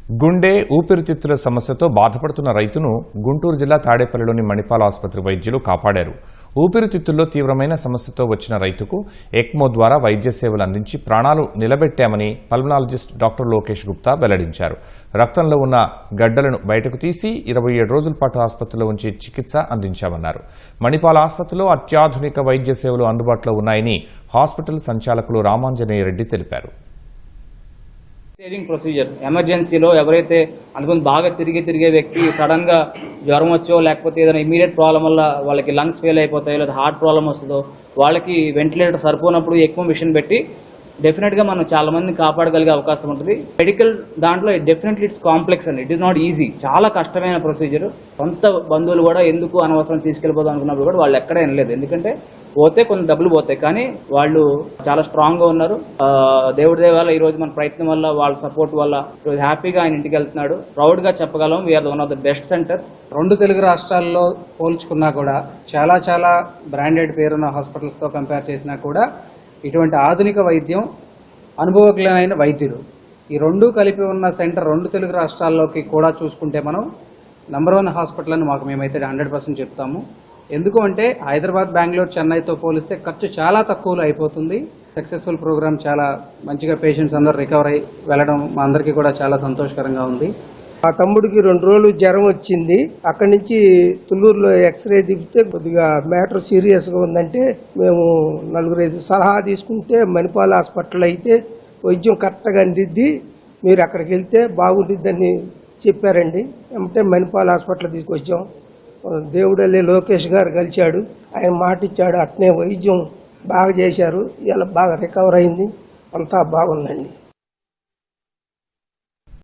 గుండె ఊపిరితిత్తుల సమస్యతో బాధపడుతున్న రైతును గుంటూరు జిల్లా తాడేపల్లిలోని మణిపాల్ ఆసుపత్రి వైద్యులు కాపాడారు. ఊపిరితిత్తుల్లో తీవ్రమైన సమస్యతో వచ్చిన రైతుకు ఎక్మో ద్వారా వైద్య సేవలు అందించి ప్రాణాలు నిలబెట్టామని పల్మనాలజిస్ట్ డాక్టర్ లోకేష్ గుప్తా వెల్లడించారు. రక్తంలో ఉన్న గడ్డలను బయటకు తీసి 27 రోజుల పాటు ఆసుపత్రిలో ఉంచి చికిత్స అందించామన్నారు. మణిపాల్ ఆసుపత్రిలో అత్యాధునిక వైద్య సేవలు అందుబాటులో ఉన్నాయని హాస్పిటల్ సంచాలకులు రామాంజనేయ రెడ్డి తెలిపారు. సేవింగ్ ప్రొసీజర్ ఎమర్జెన్సీలో ఎవరైతే అనుకుని బాగా తిరిగే వ్యక్తి సడన్ గా జ్వరం వచ్చో లేకపోతే ఏదైనా ఇమీడియట్ ప్రాబ్లం వల్ల వాళ్ళకి లంగ్స్ ఫెయిల్ అయిపోతాయో లేదా హార్ట్ ప్రాబ్లం వస్తుందో వాళ్ళకి వెంటిలేటర్ సరిపోనప్పుడు ఎక్కువ మిషన్ పెట్టి డెఫినెట్ గా మనం చాలా మందిని కాపాడగలిగే అవకాశం ఉంటుంది. మెడికల్ దాంట్లో డెఫినెట్లీ ఇట్స్ కాంప్లెక్స్ అండి. It is not easy. చాలా కష్టమైన ప్రొసీజర్. సొంత బంధువులు కూడా ఎందుకు అనవసరం తీసుకెళ్లిపోదాం అనుకున్నప్పుడు కూడా వాళ్ళు ఎక్కడ వినలేదు. ఎందుకంటే పోతే కొన్ని డబ్బులు పోతాయి, కానీ వాళ్ళు చాలా స్ట్రాంగ్ గా ఉన్నారు. దేవుడి దయ వల్ల ఈ రోజు మన ప్రయత్నం వల్ల వాళ్ళ సపోర్ట్ వల్ల ఈరోజు హ్యాపీగా ఆయన ఇంటికి వెళ్తున్నాడు. ప్రౌడ్ గా చెప్పగలం we are one of the best centre. 2 Telugu రాష్ట్రాల్లో పోల్చుకున్నా కూడా చాలా బ్రాండెడ్ పేరున్న హాస్పిటల్స్ తో కంపేర్ చేసినా కూడా ఇటువంటి ఆధునిక వైద్యం, అనుభవజ్ఞులైన వైద్యులు, ఈ 2 కలిపి ఉన్న సెంటర్ 2 తెలుగు రాష్ట్రాల్లోకి కూడా చూసుకుంటే మనం నంబర్ 1 హాస్పిటల్ అని మేమైతే 100% చెప్తాము. ఎందుకు అంటే హైదరాబాద్, బెంగళూరు, చెన్నైతో పోలిస్తే ఖర్చు చాలా తక్కువలో అయిపోతుంది. సక్సెస్ఫుల్ ప్రోగ్రామ్, చాలా మంచిగా పేషెంట్స్ అందరూ రికవర్ అయ్యి వెళ్ళడం మా అందరికీ కూడా చాలా సంతోషకరంగా ఉంది. మా తమ్ముడికి 2 రోజులు జ్వరం వచ్చింది. అక్కడి నుంచి తుళ్ళూరులో ఎక్స్రే తీపితే కొద్దిగా మ్యాటర్ సీరియస్ గా ఉందంటే మేము 4 సలహా తీసుకుంటే మణిపాల్ హాస్పిటల్ అయితే వైద్యం కరెక్ట్గా అందిద్ది, మీరు అక్కడికి వెళ్తే బాగుంటుందని చెప్పారండి. అంటే మణిపాల్ హాస్పిటల్ తీసుకొచ్చాం. దేవుడల్లే లోకేష్ గారు కలిశాడు, ఆయన మాట ఇచ్చాడు, అట్నే వైద్యం బాగా చేశారు. ఇలా బాగా రికవర్ అయింది, అంతా బాగుందండి.